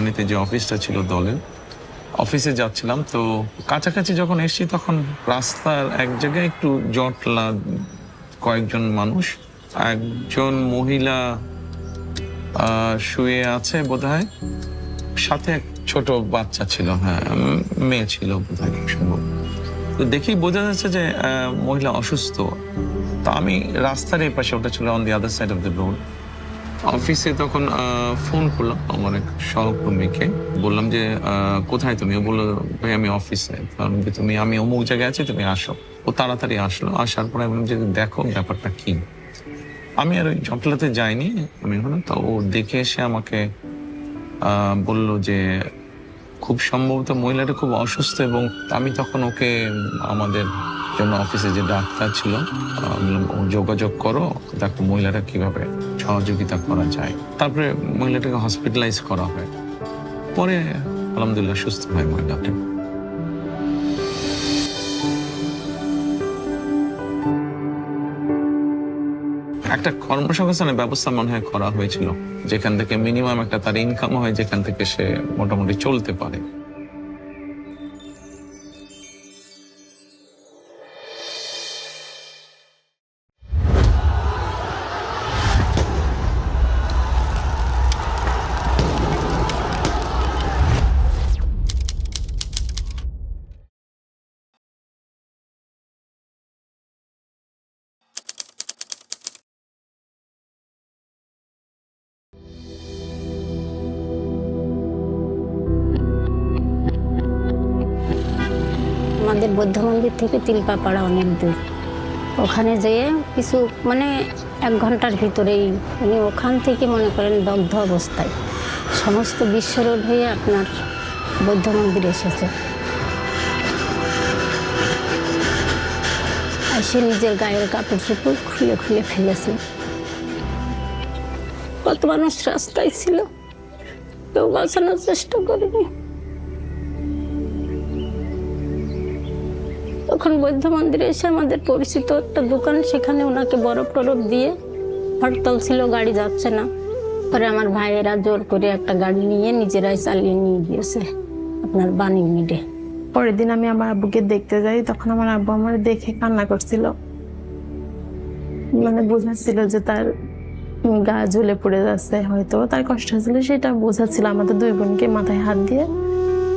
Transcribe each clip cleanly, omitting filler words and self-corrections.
বনানীতে যে অফিসটা ছিল দলের, অফিসে যাচ্ছিলাম। তো কাছাকাছি যখন এসেছি তখন রাস্তার এক জায়গায় একটু জটলা, কয়েকজন মানুষ, একজন মহিলা শুয়ে আছে বোধহয়, সাথে এক ছোট বাচ্চা ছিল, হ্যাঁ মেয়ে ছিল বোধহয় সম্ভব। তো দেখি বোঝা যাচ্ছে যে মহিলা অসুস্থ। তো আমি রাস্তার এই পাশে, ওটা ছিল on the other side of the road. অফিসে তখন ফোন করলাম আমার এক সহকর্মীকে, বললাম যে কোথায় তুমি? ও বললো ভাই আমি অফিসে। আমি অমুক জায়গায় আছি, তুমি আসো। ও তাড়াতাড়ি আসলো। আসার পরে আমি বললাম যে দেখো ব্যাপারটা কি। আমি আর ওই জটলাতে যাইনি, আমি হলো তো ও দেখে এসে আমাকে বলল যে খুব সম্ভবত মহিলাটা খুব অসুস্থ, এবং আমি তখন ওকে আমাদের জন্য অফিসে যে ডাক্তার ছিল যোগাযোগ করো, দেখো মহিলাটা কিভাবে সহযোগিতা করা যায়। তারপরে মহিলাটাকে হসপিটালাইজ করা হয়, পরে আলহামদুলিল্লাহ সুস্থ হয় মহিলাটা। একটা কর্মসংস্থানের ব্যবস্থা মনে হয় করা হয়েছিল, যেখান থেকে মিনিমাম একটা তার ইনকাম হয়, যেখান থেকে সে মোটামুটি চলতে পারে। আমাদের বৌদ্ধ মন্দির থেকে তিলপাপাড়া অনেক দূর। ওখানে যেয়ে কিছু মানে 1 ঘন্টার ভিতরেই উনি ওখান থেকে মনে করেন দগ্ধ অবস্থায় সমস্ত বিশ্বরোড হয়ে আপনার বৌদ্ধ মন্দিরে এসেছে। আর সে নিজের গায়ের কাপড় চোপড় খুলে খুলে ফেলেছে। কত মানুষ রাস্তায় ছিল, কেউ বাঁচানোর চেষ্টা করেনি। তখন বৌদ্ধ মন্দিরে এসে আমাদের পরিচিত একটা দোকান, সেখানে ওনাকে বরফ টরফ দিয়ে, হরতাল ছিল, গাড়ি যাচ্ছে না। পরে আমার ভাইয়েরা জোর করে একটা গাড়ি নিয়ে নিজেরাই চালিয়ে নিয়ে গিয়েছে আপনার বাণী মিডে। পরের দিন আমি আমার আব্বুকে দেখতে যাই, তখন আমার আব্বু আমার দেখে কান্না করছিল, মানে বোঝাচ্ছিল যে তার গা ঝুলে পড়ে যাচ্ছে, হয়তো তার কষ্ট হচ্ছিল, সেটা বোঝাচ্ছিল। আমাদের 2 বোনকে মাথায় হাত দিয়ে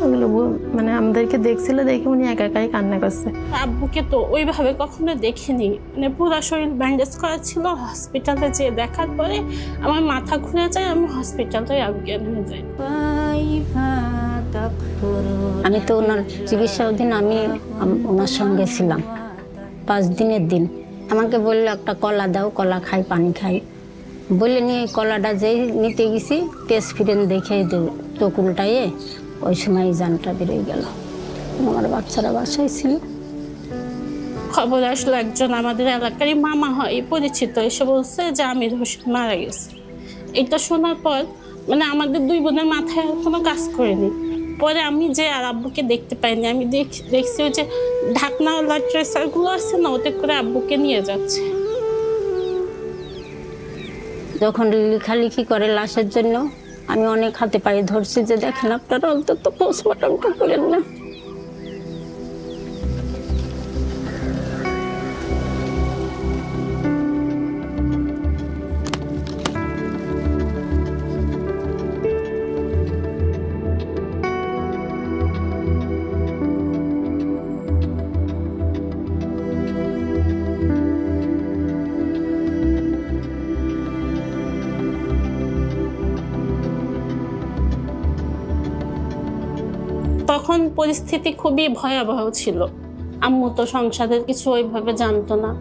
ওগুলো মানে আমাদেরকে দেখছিল, দেখে উনি একা একাই কান্না করছে। আব্বুকে তো ওইভাবে কখনো দেখিনি, মানে পুরো শরীর ব্যান্ডেজ করা ছিল। হসপিটালে যেয়ে দেখার পরে আমার মাথা ঘুরে যায়, আমি হসপিটালে অজ্ঞান হয়ে যাই। আমি তো ওনার চিকিৎসা অধীন, আমি ওনার সঙ্গে ছিলাম 5 দিনের দিন। আমাকে বললো একটা কলা দাও, কলা খাই, পানি খাই বলে নিয়ে কলাটা যেই নিতে গেছি, তেজ ফিরেন দেখে চোখ উল্টাইয়ে ওই সময় জানটা বেরিয়ে গেল। আমার বাচ্চারা বাসায় ছিল। খবর আসলো, একজন আমাদের এলাকারই মামা হয় পরিচিত, এসে বলছে যে আমির হোসেন মারা গেছে। এটা শোনার পর মানে আমাদের 2 বোনের মাথায় কোনো কাজ করেনি। পরে আমি যে আর আব্বুকে দেখতে পাইনি, আমি দেখছি ওই যে ঢাকনাওয়ালা ট্রেসারগুলো আছে না, ওতে করে আব্বুকে নিয়ে যাচ্ছে। যখন লেখালেখি করে লাশের জন্য, আমি অনেক হাতে পায়ে ধরছি যে দেখেন আপনারা অন্তত পোস্টমর্টমটা করেন না। তখন পরিস্থিতি খুবই ভয়াবহ ছিল। আম্মু তো সংসারের কিছু ওইভাবে জানতো না।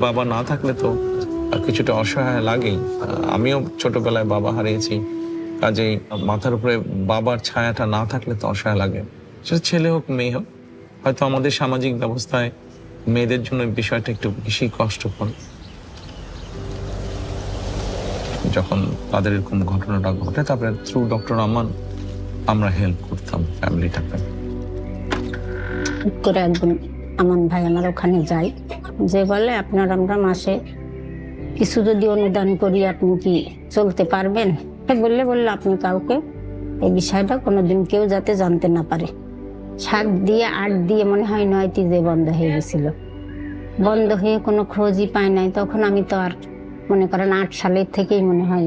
বাবা না থাকলে তো কিছুটা অসহায় লাগেই। আমিও ছোটবেলায় বাবা হারিয়েছি, কাজেই মাথার উপরে বাবার ছায়াটা না থাকলে তো অসহায় লাগে। সেটা ছেলে হোক মেয়ে হোক। হয়তো আমাদের সামাজিক ব্যবস্থায় মেয়েদের জন্য বিষয়টা একটু বেশি কষ্টকর। যখন তাদের এরকম ঘটনাটা ঘটে, তারপরে থ্রু ডক্টর আমান আমরা হেল্প করতাম ফ্যামিলিটাকে। করে একদিন আমান ভাই আমার ওখানে যায়, যে বলে আপনার আমরা মাসে কিছু যদি অনুদান করি আপনি কি চলতে পারবেন। বললে আপনি কাউকে এই বিষয়টা কোনোদিন কেউ যাতে জানতে না পারে। 7 দিয়ে 8 দিয়ে মনে হয় 9টি যে বন্ধ হয়ে গেছিল, বন্ধ হয়ে কোনো খোঁজই পায় নাই। তখন আমি তো আর মনে করেন 8 সালের থেকেই মনে হয়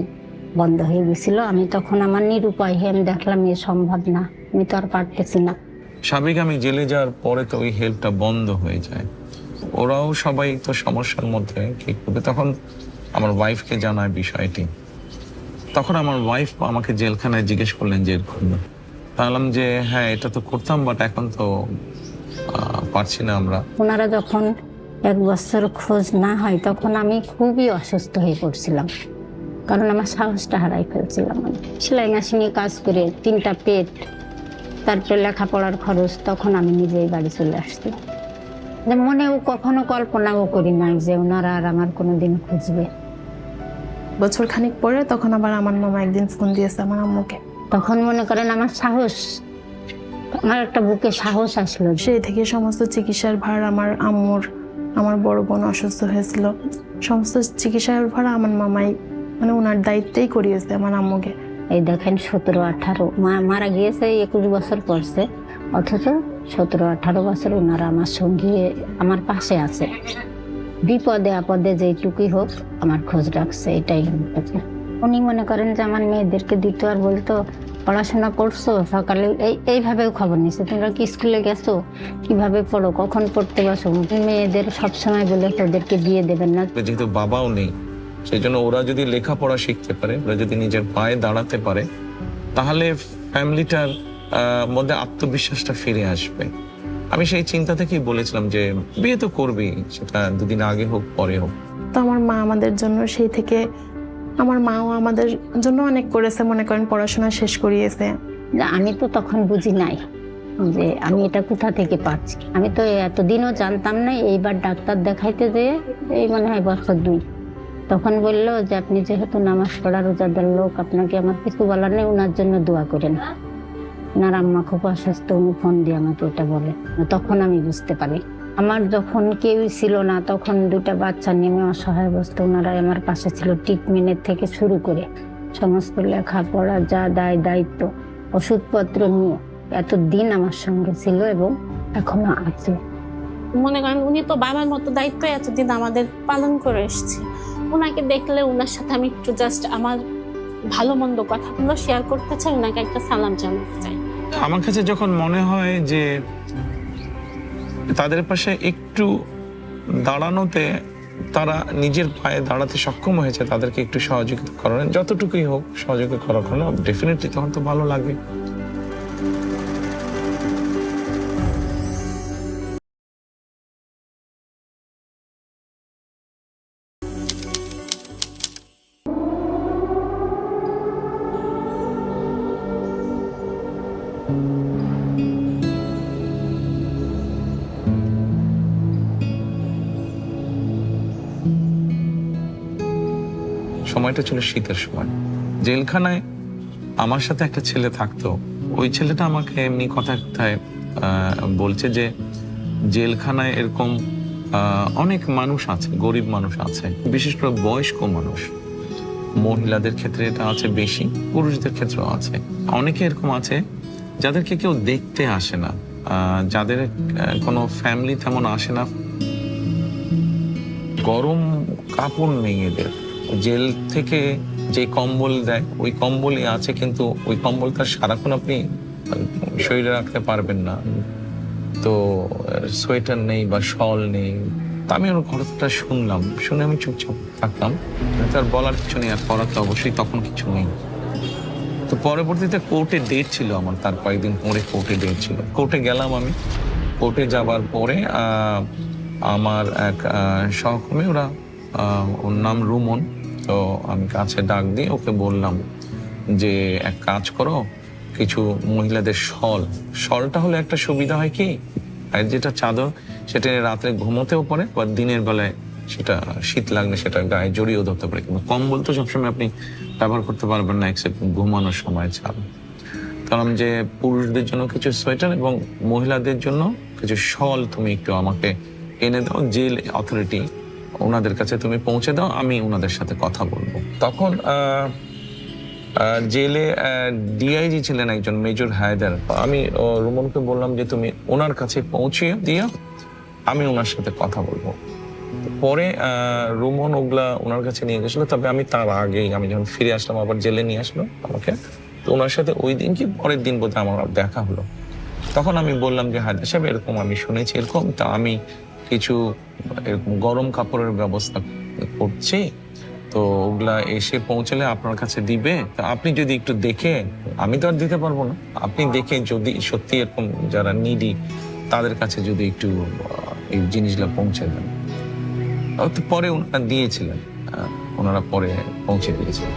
বন্ধ হয়ে গেছিল। আমি তখন আমার নিরুপায় হয়ে আমি দেখলাম এ সম্ভব না, আমি তো আর পারতেছি না। স্বাভাবিক আমি জেলে যাওয়ার পরে তো ওই হেল্পটা বন্ধ হয়ে যায়। ওরাও সবাই তো সমস্যার মধ্যে কি করবে, তখন আমার ওয়াইফকে জানায় বিষয়টি। তখন আমার ওয়াইফ আমাকে জেলখানায় জিজ্ঞেস করলেন যে এরকম, বললাম যে হ্যাঁ এটা তো করতাম, বাট এখন তো পারছি না আমরা। ওনারা যখন 1 বছর খোঁজ না হয় তখন আমি খুবই অসুস্থ হয়ে পড়ছিলাম, কারণ আমার সাহসটা হারাই ফেলছিলাম। সেলাই মেশিনে কাজ করে 3টা পেট, তারপরে লেখাপড়ার খরচ, তখন আমি নিজেই বাড়ি চলে আসছি। মনেও কখনো কল্পনাও করি নাই যে ওনারা আর আমার কোনোদিন খুঁজবে। বছর খানিক পরে তখন আবার আমার মামা একদিন ফোন দিয়েছে আমার আম্মুকে। তখন মনে করেন আমার সাহস, আমার একটা বুকে সাহস আসলো। সেই থেকে সমস্ত চিকিৎসার ভার আমার আম্মুর, আমার বড় বোন অসুস্থ হয়েছিল, সমস্ত চিকিৎসার ভার আমার মামাই মানে ওনার দায়িত্বেই করিয়েছে আমার আম্মুকে। এই দেখেন 17-18 মারা গিয়েছে 21 বছর পরছে, অথচ 17-18 বছর ওনারা আমার সঙ্গে আমার পাশে আছে। বিপদে আপদে যেটুকুই হোক আমার খোঁজ রাখছে, এটাই। উনি মনে করেন যে আমার মেয়েদেরকে দিত আর বলতো পড়াশোনা করছো, সকালে এইভাবেও খবর নিছে, তোমরা কি স্কুলে গেছো, কিভাবে পড়ো, কখন পড়তে বসো। মেয়েদের সবসময় বলে ওদেরকে দিয়ে দেবেন না। যেহেতু বাবাও নেই, সেই জন্য ওরা যদি লেখাপড়া শিখতে পারে, ওরা যদি নিজের পায়ে দাঁড়াতে পারে, তাহলে ফ্যামিলিটার মধ্যে আত্মবিশ্বাসটা ফিরে আসবে। আমি সেই চিন্তা থেকেই বলেছিলাম যে বিয়ে তো করবি, সেটা 2 দিন আগে হোক পরে হোক। তো আমার মা আমাদের জন্য সেই থেকে, আমার মাও আমাদের জন্য অনেক করেছে, মনে করেন পড়াশোনা শেষ করিয়েছে। আমি তো তখন বুঝি নাই যে আমি এটা কোথা থেকে পাচ্ছি। আমি তো এতদিনও জানতাম না। এইবার ডাক্তার দেখাইতে যেয়ে এই মনে হয় বছর 2, তখন বললো যে আপনি যেহেতু নামাজ পড়া রোজাদার লোক, আপনাকে আমার কিছু বলার নেই, ওনার জন্য দোয়া করেন। ওনার আম্মা খুব অসুস্থ, উনি ফোন দিয়ে আমাকে এটা বলে। তখন আমি বুঝতে পারি। আমার যখন কেউই ছিল না, তখন 2টা বাচ্চা নেমে অসহায় অবস্থা, ওনারা আমার পাশে ছিল। ট্রিটমেন্টের থেকে শুরু করে সমস্ত লেখাপড়া, যা দায়িত্ব, ওষুধপত্র নিয়ে এতদিন আমার সঙ্গে ছিল এবং এখনো আছে। মনে করেন উনি তো বাবার মতো দায়িত্ব এতদিন আমাদের পালন করে এসেছে। ওনাকে দেখলে ওনার সাথে আমি একটু জাস্ট আমার ভালো মন্দ কথাগুলো শেয়ার করতে চাই, ওনাকে একটা সালাম জানাতে চাই। আমার কাছে যখন মনে হয় যে তাদের পাশে একটু দাঁড়ানোতে তারা নিজের পায়ে দাঁড়াতে সক্ষম হয়েছে, তাদেরকে একটু সহযোগিতা করানো, যতটুকুই হোক সহযোগিতা করানো, ডেফিনেটলি তখন তো ভালো লাগে। সময়টা ছিল শীতের সময়। জেলখানায় আমার সাথে একটা ছেলে থাকতো। ওই ছেলেটা আমাকে এমনি কথায় কথায় বলছে যে জেলখানায় এরকম অনেক মানুষ আছে, গরিব মানুষ আছে, বিশেষ করে বয়স্ক মানুষ। মহিলাদের ক্ষেত্রে এটা আছে বেশি, পুরুষদের ক্ষেত্রেও আছে। অনেকে এরকম আছে যাদেরকে কেউ দেখতে আসে না, যাদের কোনো ফ্যামিলি তেমন আসে না, গরম কাপড় নেই এদের। জেল থেকে যে কম্বল দেয় ওই কম্বলই আছে, কিন্তু ওই কম্বলটা সারাক্ষণ আপনি শরীরে রাখতে পারবেন না। তো সোয়েটার নেই বা শল নেই। তা আমি ওর কথাটা শুনলাম, শুনে আমি চুপচাপ থাকলাম। তার বলার কিছু নেই, আর করার তো অবশ্যই তখন কিছু নেই। তো পরবর্তীতে কোর্টে ডেট ছিল আমার, তার কয়েকদিন পরে কোর্টে ডেট ছিল। কোর্টে গেলাম আমি। কোর্টে যাবার পরে আমার এক সহকর্মী, ওর নাম রুমন, তো আমি কাছে ডাক দিয়ে ওকে বললাম যে এক কাজ করো, কিছু মহিলাদের শলটা হলে একটা সুবিধা হয় কি, আর যেটা চাদর সেটা রাত্রে ঘুমোতেও পারে, বা দিনের বেলায় সেটা শীত লাগলে সেটা গায়ে জড়িয়েও ধরতে পারে। কিন্তু কম্বল তো সবসময় আপনি ব্যবহার করতে পারবেন না, এক্সেপ্ট ঘুমানোর সময় ছাড়া। কারণ যে পুরুষদের জন্য কিছু সোয়েটার এবং মহিলাদের জন্য কিছু শল তুমি একটু আমাকে এনে দাও, জেল অথরিটি ওনাদের কাছে তুমি পৌঁছে দাও, আমি ওনাদের সাথে কথা বলবো। তখন জেলে ডিআইজি ছিলেন একজন মেজর হায়দার। আমি রুমনকে বললাম যে তুমি ওনার কাছে পৌঁছে দিও, আমি ওনার সাথে কথা বলবো। পরে রুমন ওগুলা ওনার কাছে নিয়ে গেছিল, তবে আমি তার আগেই, আমি যখন ফিরে আসলাম আবার জেলে নিয়ে আসলো আমাকে, তো ওনার সাথে ওই দিন কি পরের দিন বোধহয় আমার দেখা হলো। তখন আমি বললাম যে হায়দার সাহেব এরকম আমি শুনেছি এরকম, তা আমি কিছু এরকম গরম কাপড়ের ব্যবস্থা করছি, তো ওগুলা এসে পৌঁছলে আপনার কাছে দিবে, তা আপনি যদি একটু দেখে, আমি তো আর দিতে পারবো না, আপনি দেখে যদি সত্যি এরকম যারা নিডি তাদের কাছে যদি একটু এই জিনিসগুলো পৌঁছে দেন। তো পরে ওনারা দিয়েছিলেন, ওনারা পরে পৌঁছে দিয়েছিলেন।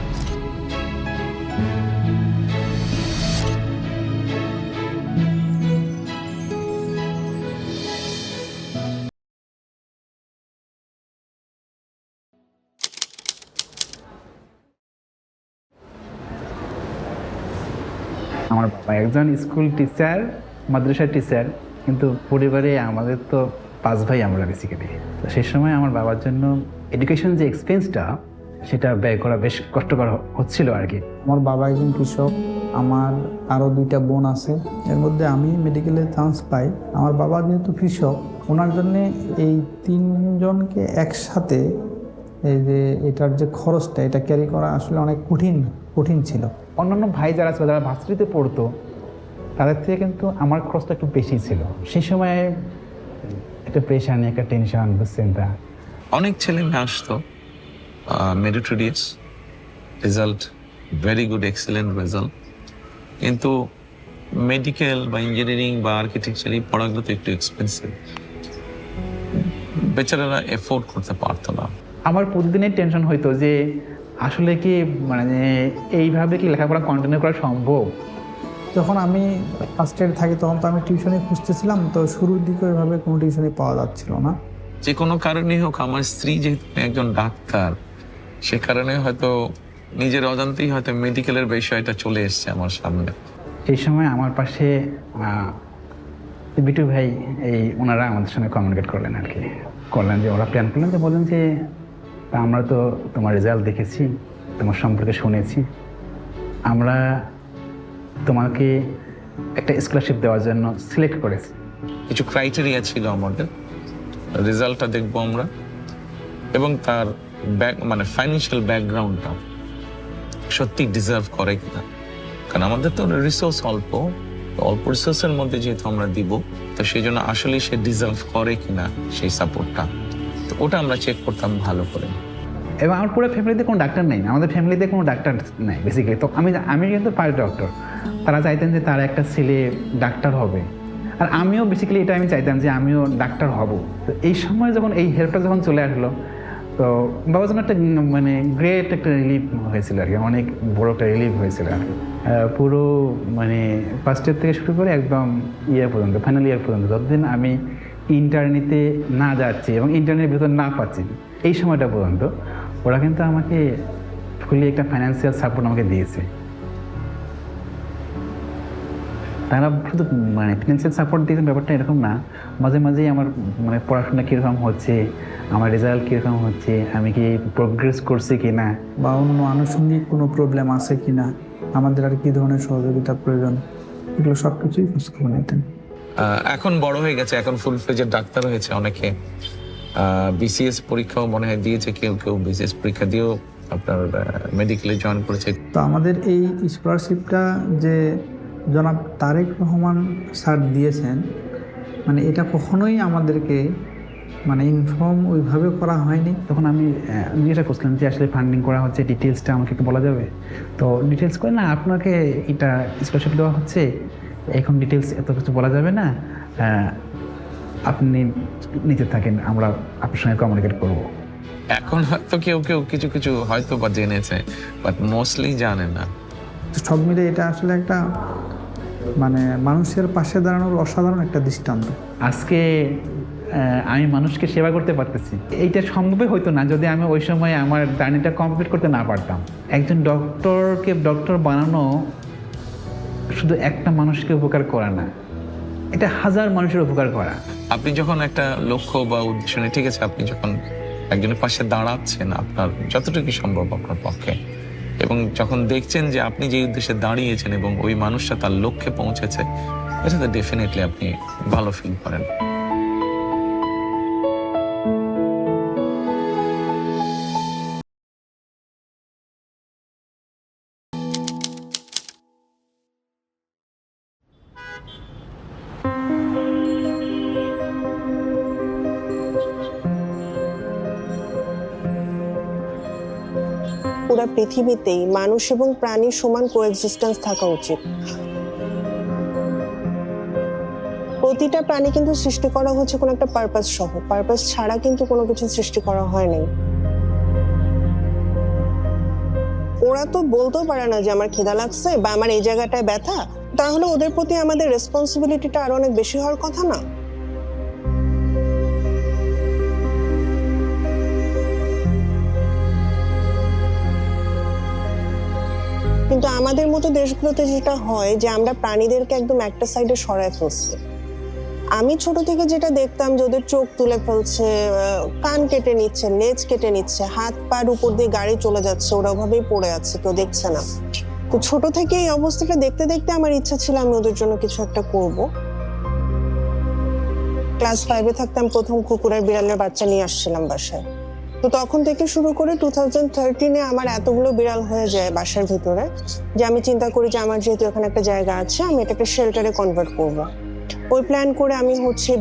আমার বাবা একজন স্কুল টিচার, মাদ্রাসার টিচার, কিন্তু পরিবারে আমাদের তো 5 ভাই আমরা বেসিক্যালি। তো সেই সময় আমার বাবার জন্য এডুকেশন যে এক্সপেন্সটা সেটা ব্যয় করা বেশ কষ্টকর হচ্ছিল আর কি। আমার বাবা একজন কৃষক, আমার আরও 2টা বোন আছে, এর মধ্যে আমি মেডিকেলে চান্স পাই। আমার বাবা যেহেতু কৃষক, ওনার জন্যে এই 3 জনকে একসাথে এই যে এটার যে খরচটা এটা ক্যারি করা আসলে অনেক কঠিন ছিল। অন্যান্য ভাই যারা ছিল, যারা ভার্সিটিতে পড়তো, তাদের থেকে কিন্তু আমার খরচটা একটু বেশি ছিল। সেই সময় একটা প্রেশার নিয়ে, একটা টেনশন, চিন্তা। অনেক ছেলে মেয়ে আসতো, meritorious result, very good, excellent result, কিন্তু মেডিকেল বা ইঞ্জিনিয়ারিং বা আর্কিটেকচার এই পড়াগুলো তো একটু এক্সপেন্সিভ, বেচারারা এফোর্ড করতে পারতো না। আমার প্রতিদিনের টেনশন হইতো যে আসলে কি মানে এইভাবে কি লেখাপড়া কন্টিনিউ করা সম্ভব। যখন আমি ফার্স্ট ইয়ারে থাকি তখন তো আমি টিউশনি খুঁজতেছিলাম, তো শুরুর দিকে ওইভাবে কোনো টিউশনি পাওয়া যাচ্ছিল না। যে কোনো কারণেই হোক, আমার স্ত্রী যেহেতু একজন ডাক্তার, সে কারণে হয়তো নিজের অজান্তেই হয়তো মেডিকেলের বিষয়টা চলে এসছে আমার সামনে। সেই সময় আমার পাশে বিটু ভাই, ওনারা আমাদের সঙ্গে কমিউনিকেট করলেন আর কি, করলেন যে ওরা প্ল্যান করলেন, যে বললেন যে আমরা তো তোমার রেজাল্ট দেখেছি, তোমার সম্পর্কে শুনেছি, আমরা তোমাকে একটা স্কলারশিপ দেওয়ার জন্য সিলেক্ট করেছি। কিছু ক্রাইটেরিয়া ছিল আমাদের, রেজাল্টটা দেখবো আমরা, এবং তার মানে ফাইন্যান্সিয়াল ব্যাকগ্রাউন্ডটা সত্যি ডিজার্ভ করে কিনা, কারণ আমাদের তো রিসোর্স অল্প রিসোর্সের মধ্যে যেহেতু আমরা দিব, তো সেই জন্য আসলে সে ডিজার্ভ করে কিনা সেই সাপোর্টটা, তো ওটা আমরা চেক করতাম ভালো করে। এবং আমার পুরো ফ্যামিলিতে কোনো ডাক্তার নেই, আমাদের ফ্যামিলিতে কোনো ডাক্তার নেই বেসিক্যালি। তো আমি কিন্তু পার্ট ডক্টর, তারা চাইতেন যে তার একটা ছেলে ডাক্তার হবে, আর আমিও বেসিক্যালি এটা আমি চাইতাম যে আমিও ডাক্তার হব। তো এই সময় যখন এই হেল্পটা যখন চলে আসলো, তো বাবার জন্য একটা মানে গ্রেট একটা রিলিফ হয়েছিল আর কি, অনেক বড় একটা রিলিফ হয়েছিল আর কি। পুরো মানে ফার্স্ট ইয়ার থেকে শুরু করে একদম ইয়ার পর্যন্ত, ফাইনাল ইয়ার পর্যন্ত, যতদিন আমি ইন্টার্নিতে না যাচ্ছি এবং ইন্টার্নের ভিতর না পাচ্ছি, এই সময়টা পর্যন্ত ওরা কিন্তু আমাকে ফুলি একটা ফাইন্যান্সিয়াল সাপোর্ট আমাকে দিয়েছে। তারা শুধু মানে ফিনান্সিয়াল সাপোর্ট দিয়েছে ব্যাপারটা এরকম না, মাঝে মাঝেই আমার মানে পড়াশোনা কীরকম হচ্ছে, আমার রেজাল্ট কীরকম হচ্ছে, আমি কি প্রোগ্রেস করছি কি না, বা অন্য আনুষঙ্গিক কোনো প্রবলেম আছে কি না, আমাদের আর কি ধরনের সহযোগিতা প্রয়োজন, এগুলো সব কিছুই খোঁজখবর নিতেন। এখন বড় হয়ে গেছে, এখন ফুল ফ্লেজের ডাক্তার হয়েছে অনেকে, বিসিএস পরীক্ষাও মনে হয় দিয়েছে, কেউ বিসিএস পরীক্ষা দিয়েও আপনার মেডিকেলে জয়েন করেছে। তো আমাদের এই স্কলারশিপটা যে জনাব তারেক রহমান স্যার দিয়েছেন, মানে এটা কখনোই আমাদেরকে মানে ইনফর্ম ওইভাবে করা হয়নি। তখন আমি জিজ্ঞাসা করছিলাম যে আসলে ফান্ডিং করা হচ্ছে, ডিটেলসটা আমাকে একটু বলা যাবে? তো ডিটেলস করে না, আপনাকে এটা স্কলারশিপ দেওয়া হচ্ছে, এখন ডিটেলস এত কিছু বলা যাবে না, আপনি নিতে থাকেন, আমরা আপনার সঙ্গে কমিউনিকেট করব। এখন হয়তো কেউ কিছু হয়তো বা জেনেছে, বাট মোস্টলি জানে না। সব মিলে এটা আসলে একটা মানে মানুষের পাশে দাঁড়ানোর অসাধারণ একটা দৃষ্টান্ত। আজকে আমি মানুষকে সেবা করতে পারতেছি, এইটা সম্ভবই হইতো না যদি আমি ওই সময় আমার জার্নিটা কমপ্লিট করতে না পারতাম। একজন ডক্টরকে ডক্টর বানানো শুধু একটা মানুষকে উপকার করা না, এটা হাজার মানুষের উপকার করা। আপনি যখন একটা লক্ষ্য বা উদ্দেশ্য নিয়ে, ঠিক আছে, আপনি যখন একজনের পাশে দাঁড়াচ্ছেন আপনার যতটুকু সম্ভব আপনার পক্ষে, এবং যখন দেখছেন যে আপনি যে উদ্দেশ্যে দাঁড়িয়েছেন এবং ওই মানুষটা তার লক্ষ্যে পৌঁছেছে, এটাতে ডেফিনেটলি আপনি ভালো ফিল করেন। পুরো পৃথিবীতেই মানুষ এবং প্রাণীর সমান কোএক্সিস্টেন্স থাকা উচিত। প্রতিটা প্রাণী কিন্তু সৃষ্টি করা হচ্ছে কোনো একটা পারপাস সহ, পারপাস ছাড়া কিন্তু কোনো কিছু সৃষ্টি করা হয়নি। ওরা তো বলতেও পারে না যে আমার খিদা লাগছে বা আমার এই জায়গাটায় ব্যথা, তাহলে ওদের প্রতি আমাদের রেসপন্সিবিলিটিটা আরো অনেক বেশি হওয়ার কথা না? কিন্তু আমাদের মতো দেশগুলোতে যেটা হয় যে আমরা প্রাণীদেরকে একদম একটা সাইডে সরায় ফেলছি। আমি ছোট থেকে যেটা দেখতাম যে ওদের চোখ তুলে ফেলছে, কান কেটে নিচ্ছে, লেজ কেটে নিচ্ছে, হাত পার উপর দিয়ে গাড়ি চলে যাচ্ছে, ওরা ওভাবেই পড়ে আছে, কেউ দেখছে না। তো ছোট থেকে এই অবস্থাটা দেখতে দেখতে আমার ইচ্ছা ছিল আমি ওদের জন্য কিছু একটা করব। ক্লাস 5-এ থাকতাম, প্রথম কুকুর আর বিড়ালের বাচ্চা নিয়ে আসছিলাম বাসায়। তো তখন থেকে শুরু করে 2013-এ আমার এতগুলো বিড়াল হয়ে যায় বাসার ভিতরে যে আমি চিন্তা করি যে আমার যেহেতু এখানে একটা জায়গা আছে, আমি এটাকে শেল্টারে কনভার্ট করব। ওই প্ল্যান করে আমি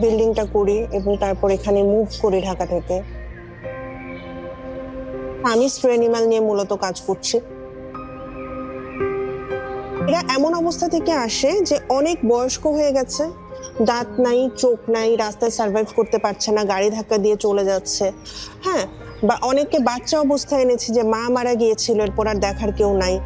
বিল্ডিংটা করি এবং তারপর এখানে মুভ করি ঢাকা থেকে। আমি স্ট্রে অ্যানিমাল নিয়ে মূলত কাজ করছি। এরা এমন অবস্থা থেকে আসে যে অনেক বয়স্ক হয়ে গেছে, দাঁত নাই, চোখ নাই, রাস্তায় সার্ভাইভ করতে পারছে না, গাড়ি ধাক্কা দিয়ে চলে যাচ্ছে। হ্যাঁ, বা অনেককে বাচ্চা অবস্থায় এনেছি যে মা মারা গিয়েছিল, এরপর আর দেখার কেউ নাই।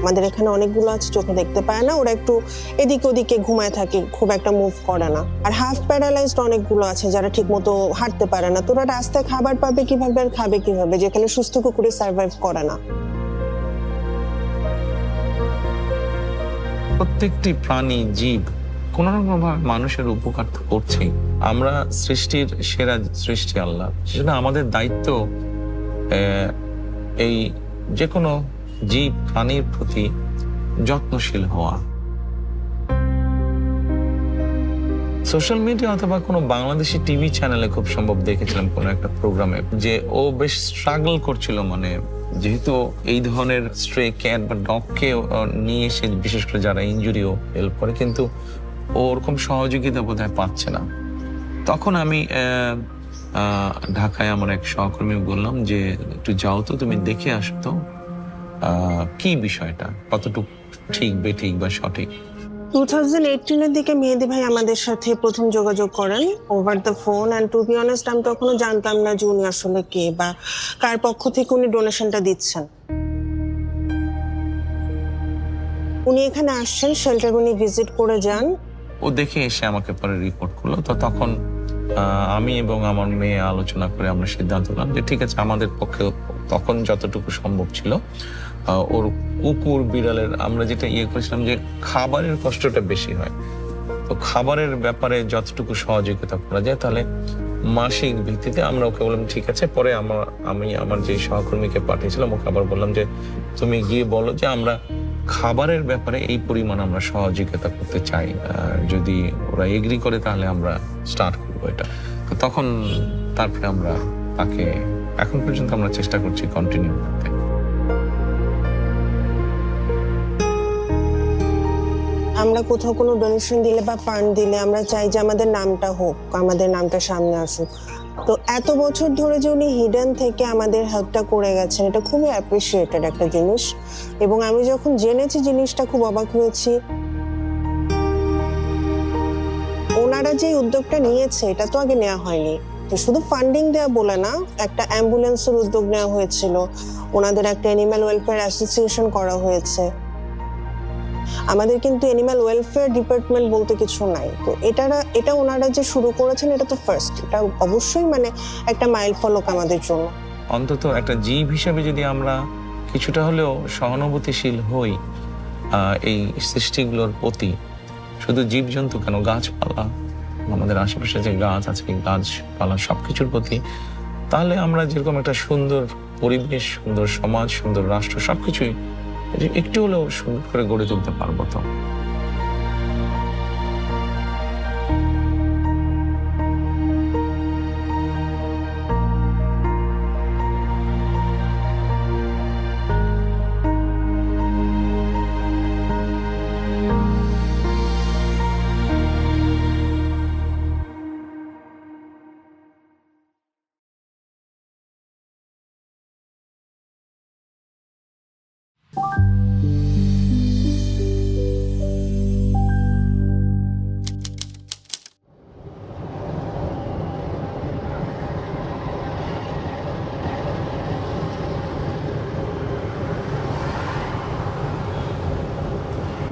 আমাদের এখানে অনেকগুলো আছে চোখে দেখতে পায় না, ওরা একটু এদিকে ওদিকে ঘুমায় থাকে, খুব একটা মুভ করে না। আর হাফ প্যারালাইজড অনেকগুলো আছে যারা ঠিক মতো হাঁটতে পারে না। তোরা রাস্তায় খাবার পাবে কিভাবে আর খাবে কিভাবে, যেখানে সুস্থ কুকুরে সার্ভাইভ করে না। প্রত্যেকটি প্রাণী, জীব কোন না কোনো ভাবে মানুষের উপকার তো করছেই। আমরা সৃষ্টির সেরা সৃষ্টি আল্লাহ, সেজন্য আমাদের দায়িত্ব এই যে কোনো জীব প্রাণীর প্রতি যত্নশীল হওয়া। সোশ্যাল মিডিয়া অথবা কোনো বাংলাদেশি টিভি চ্যানেলে খুব সম্ভব দেখেছিলাম কোনো একটা প্রোগ্রামে যে ও বেশ স্ট্রাগল করছিল, মানে যেহেতু এই ধরনের স্ট্রে ক্যাট বা ডগকে নিয়ে এসে বিশেষ করে যারা ইনজুরিও হেল্প করে, কিন্তু ওরকম সহযোগিতা বোধহয় পাচ্ছে না। তখন আমি ঢাকায় আমার এক সহকর্মী বললাম যে একটু যাও তো, তুমি দেখে আসো তো কি বিষয়টা কতটুকু ঠিক বেঠিক বা সঠিক। 2018-এর দিকে মেহেদি ভাই আমাদের সাথে প্রথম যোগাযোগ করেন over the phone. And to be honest, আমি তখনও জানতাম না যে উনি আসলে কে বা কার পক্ষ থেকে উনি ডোনেশনটা দিচ্ছেন। উনি এখানে আসছেন, শেল্টার উনি ভিজিট করে যান। ও দেখে এসে আমাকে পরে রিপোর্ট করলো। তো তখন আমি এবং আমার মেয়ে আলোচনা করে আমরা সিদ্ধান্ত নিলাম যে ঠিক আছে, আমাদের পক্ষে তখন যতটুকু সম্ভব ছিল ওর কুকুর বিড়ালের আমরা যেটা করেছিলাম যে খাবারের কষ্টটা বেশি হয়, তো খাবারের ব্যাপারে যতটুকু সহযোগিতা করা যায়, তাহলে মাসিক ভিত্তিতে আমরা ওকে বললাম ঠিক আছে। পরে আমি আমার যে সহকর্মীকে পাঠিয়েছিলাম ওকে আবার বললাম যে তুমি গিয়ে বলো যে আমরা খাবারের ব্যাপারে এই পরিমাণ আমরা সহযোগিতা করতে চাই, যদি ওরা এগ্রি করে তাহলে আমরা স্টার্ট করবো এটা। তো তখন তারপরে আমরা তাকে এখন পর্যন্ত আমরা চেষ্টা করছি কন্টিনিউ করতে। আমরা কোথাও কোনো ডোনেশন দিলে বা ফান্ড দিলে আমরা চাই যে আমাদের নামটা হোক, আমাদের নামটা সামনে আসুক। তো এত বছর ধরে যে উনি হিডেন থেকে আমাদের হেল্পটা করে গেছেন, এটা খুবই অ্যাপ্রিসিয়েটেড একটা জিনিস। এবং আমি যখন জেনেছি জিনিসটা খুব অবাক হয়েছি। ওনারা যে উদ্যোগটা নিয়েছে এটা তো আগে নেওয়া হয়নি। তো শুধু ফান্ডিং দেওয়া বলে না, একটা অ্যাম্বুলেন্সের উদ্যোগ নেওয়া হয়েছিল, ওনাদের একটা অ্যানিম্যাল ওয়েলফেয়ার অ্যাসোসিয়েশন করা হয়েছে। আমাদের কিন্তু অ্যানিম্যাল ওয়েলফেয়ার ডিপার্টমেন্ট বলতে কিছু নাই। তো এটা ওনারা যে শুরু করেছেন এটা তো ফার্স্ট, এটা অবশ্যই মানে একটা মাইল ফলক আমাদের জন্য। অন্তত একটা জীব হিসেবে যদি আমরা কিছুটা হলেও সহানুভূতিশীল হই এই সৃষ্টিগুলোর প্রতি, শুধু জীবজন্তু কেন, গাছপালা, আমাদের আশেপাশে যে গাছ আছে, গাছপালা সবকিছুর প্রতি, তাহলে আমরা যেরকম একটা সুন্দর পরিবেশ, সুন্দর সমাজ, সুন্দর রাষ্ট্র সবকিছুই একটু হলেও সুন্দর করে গড়ে তুলতে পারবো। তো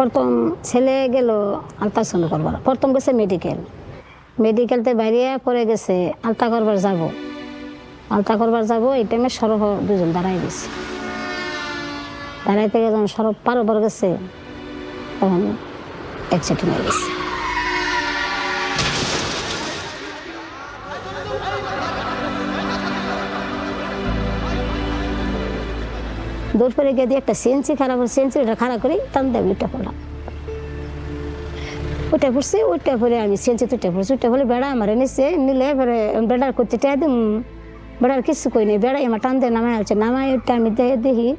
প্রথম ছেলে গেল আলট্রাসাউন্ড করবার, প্রথম গেছে মেডিকেলতে বাইরে পরে গেছে আলতা করবার যাব। এই টাইমে সরব দুজন দাঁড়াই গেছে, দাঁড়াইতে গিয়ে যখন সরব পার ওপর গেছে তখন অ্যাক্সিডেন্ট হয়ে গেছে। দৌড় পরে গিয়ে দিয়ে একটা সিএনসি খারাপ, সিএনসিটা খারাপ করে টান দেয় উঠে পড়লাম। উঠে পড়ছি, উঠে পরে আমি সিএনসি উঠে পড়ছি, উঠে পড়লে বেড়া আমার নিলে এবারে বেড়ার করতে একদম বেড়ার কিছু কই নেই, বেড়াই আমার টান দিয়ে নামাই আছে, নামাই উঠে আমি দেখি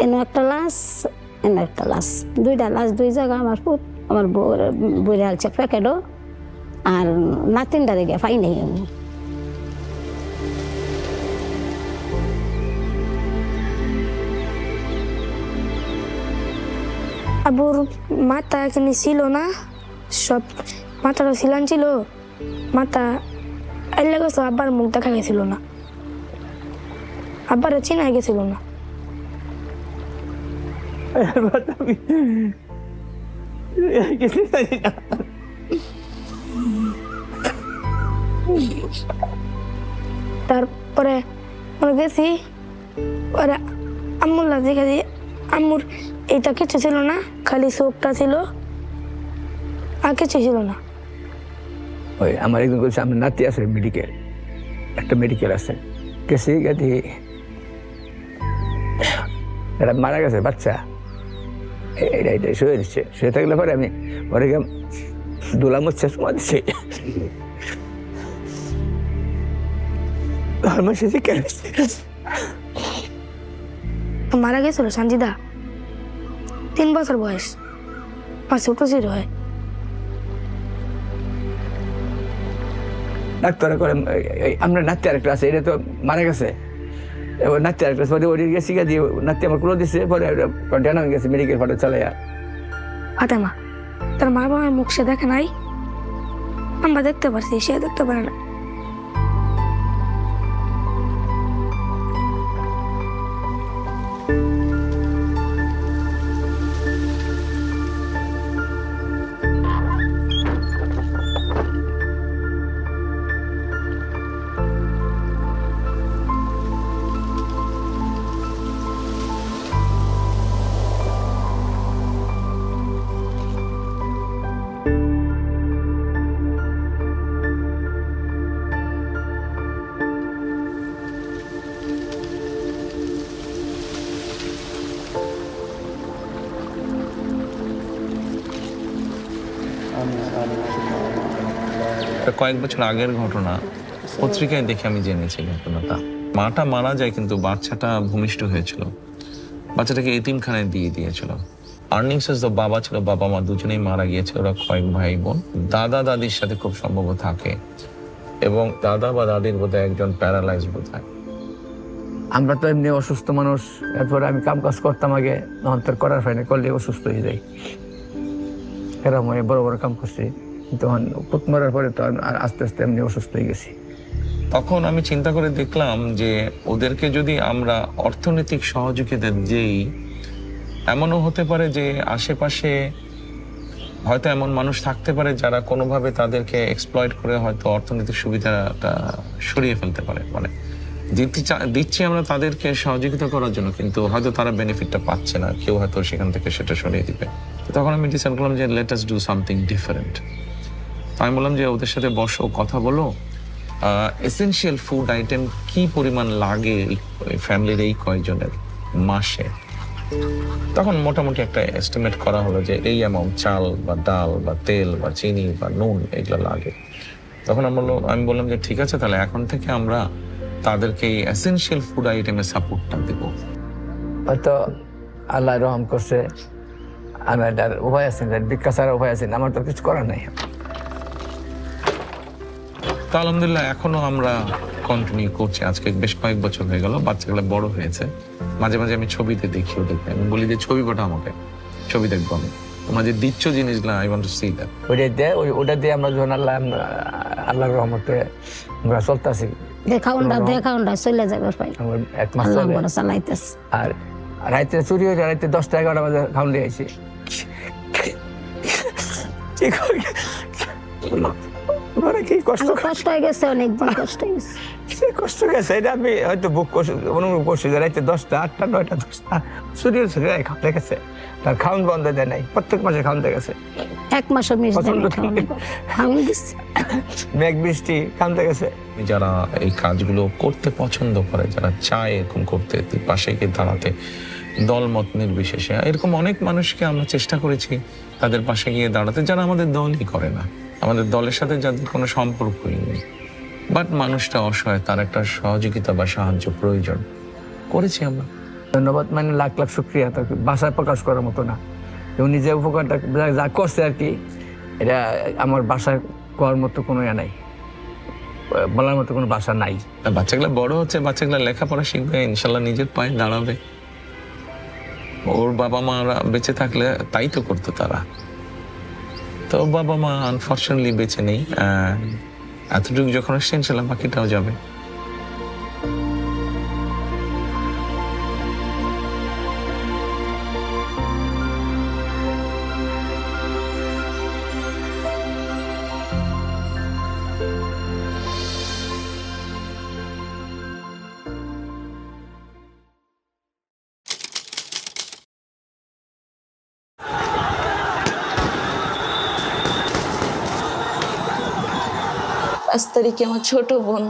এনে একটা লাশ, দুইটা লাশ, দুই জায়গা আমার বইরে আলছে প্যাকেটও, আর নাতিনটারে গিয়ে পাই নেই আমি। আবুর মাথা এখানে ছিল না, সব মাথাটা ছিলান ছিল, মাথা এলে গেছে, আব্বার মুখ দেখা গেছিল না, আব্বারে চিনা গেছিল না। তারপরে গেছি, ওরা আম্মুল্লা দেখে দিয়ে, আম্মুর এটা কিছু ছিল না, খালি চোখটা ছিল, আর কিছু ছিল না। ওই আমার একজন বলছে আমার নাতি আছে একটা মেডিকেল আছে, গেছি গেছি এটা মারা গেছে বাচ্চা, এটা শুয়ে দিচ্ছে, শুয়ে থাকলে পরে আমি ওরে দোলা মুচ্ছে সময় দিচ্ছি, মারা গেছিল সঞ্জিদা, 3 বছর বয়স, 5 ছোট ছিল হয়। ডাক্তার করে আমরা নাতি আরেকটা আছে, এটা তো মারা গেছে, এবার নাতি আরেকটা পরে ওই গেছি গিয়ে দিয়ে নাতি আমার কুলো দিচ্ছে, পরে ডানা হয়ে গেছে মেডিকেল ফটো চালাইয়া। ফাতেমা তার মা বাবার মুখ সে দেখে নাই, আমরা দেখতে পারছি, সে দেখতে পারে না। কয়েক বছর আগের ঘটনা, পত্রিকায় দেখে আমি জেনেছি ঘটনাটা। মাটা মারা যায় কিন্তু বাচ্চাটা ভূমিষ্ঠ হয়েছিল, বাচ্চাটাকে এতিমখানায় দিয়ে দিয়েছিল। আর্নিং সোর্স তো বাবা ছিল, বাবা মা দুজনেই মারা গিয়েছিল, ওরা কয়েক ভাই বোন। দাদা দাদির সাথে খুব সম্ভব থাকে, এবং দাদা বা দাদির বোধহয় একজন প্যারালাইজ বোধহয়। আমরা তো এমনি অসুস্থ মানুষ, এরপরে আমি কাম কাজ করতাম আগে, তখন তোর করার হয় না, করলে অসুস্থ হয়ে যাই, এরকম বড় বড় কাম করছি, তখন পুত মারার পরে তো আর আস্তে আস্তে এমনি অসুস্থ হয়ে গেছি। তখন আমি চিন্তা করে দেখলাম যে ওদেরকে যদি আমরা অর্থনৈতিক সহযোগিতা দিই এমনও হতে পারে যে আশেপাশে হয়তো এমন মানুষ থাকতে পারে যারা কোনোভাবে তাদেরকে এক্সপ্লয়েট করে হয়তো অর্থনৈতিক সুবিধাটা সরিয়ে ফেলতে পারে। মানে দিচ্ছি আমরা তাদেরকে সহযোগিতা করার জন্য, কিন্তু হয়তো তারা বেনিফিটটা পাচ্ছে না, কেউ হয়তো সেখান থেকে সেটা সরিয়ে দিবে। তখন আমি ডিসাইড করলাম যে let us do something different. আমি বললাম যে ওদের সাথে বসো, কথা বলো, এসেনশিয়াল ফুড আইটেম কি পরিমাণ লাগে ফ্যামিলির এই কয়জনের মাসে। তখন মোটামুটি একটা এস্টিমেট করা হলো যে এই অ্যামাউন্ট চাল বা ডাল বা তেল বা চিনি বা নুন এগুলো লাগে। তখন আমি বললাম যে ঠিক আছে, তাহলে এখন থেকে আমরা তাদেরকে এই এসেনশিয়াল ফুড আইটেমের সাপোর্টটা দেবো। হয়তো আল্লাহ রহম করছে, আমি এটার উপায় আছেন, ভিক্ষা ছাড়া উপায় আছেন, আমার তো কিছু করার নাই। তো আলহামদুলিল্লাহ এখনো আমরা কন্টিনিউ করছি। আজকে বেশ কয়েক বছর হয়ে গেল, বাচ্চাগুলো বড় হয়েছে। মাঝে মাঝে আমি ছবিতে দেখি ওদেরকে, আমি বলি যে ছবি পাঠা আমাকে, ছবি দেখবো আমি, তোমরা যে দিচ্ছ জিনিসগুলো I want to see that. ওটা দিয়ে আমরা যখন আল্লাহর রহমতে আমরা চলতেছি, দেখাউন্ডা চলে যাবে ভাই, এক মাস আল্লাহ বড় চালাইতেছে। আর রাইতে চুরি হয়ে রাইতে 10টা 11টা বাজে খাউন দিয়ে আইছি। কি কষ্ট হয়ে গেছে, অনেকদিন কষ্ট হয়ে গেছে। কষ্ট গেছে, এটা আমি হয়তো বুক করছি, অনুভব করছি যে রাইতে 10টা 8টা 9টা 10টা চুরি হয়েছে, খাওয়া গেছে, তার খাউন বন্ধ দেয় নাই, প্রত্যেক মাসে খাউন দিয়ে গেছে। এক মাসও মিস খাউন দিচ্ছে, মেঘ বৃষ্টি খাউন দিয়ে গেছে। যারা এই কাজগুলো করতে পছন্দ করে, যারা চায় এরকম করতে, পাশে গিয়ে দাঁড়াতে, দলমত নির্বিশেষে, এরকম অনেক মানুষকে আমরা চেষ্টা করেছি তাদের পাশে গিয়ে দাঁড়াতে, যারা আমাদের দলই করে না, আমাদের দলের সাথে যাদের কোনো সম্পর্কই নেই, বাট মানুষটা অসহায়, তার একটা সহযোগিতা বা সাহায্য প্রয়োজন, করেছি আমরা। ধন্যবাদ, মানে লাখ লাখ শুক্রিয়া, তাকে ভাষায় প্রকাশ করার মতো না। এবং নিজে উপকারটা যা করছে আর কি, এটা আমার বাসায় করার মতো কোনো ইয়া নাই, বলার মতো কোনো ভাষা নাই। বাচ্চাগুলো বড় হচ্ছে, বাচ্চাগুলো লেখাপড়া শিখবে, ইনশাল্লাহ নিজের পায়ে দাঁড়াবে। ওর বাবা মারা বেঁচে থাকলে তাই তো করতো তারা, তো বাবা মা আনফর্চুনেটলি বেঁচে নেই। এতটুকু যখন আসছে ইনশাল্লাহ বাকিটাও যাবে। পাঁচ তারিখে আমার ছোট বোন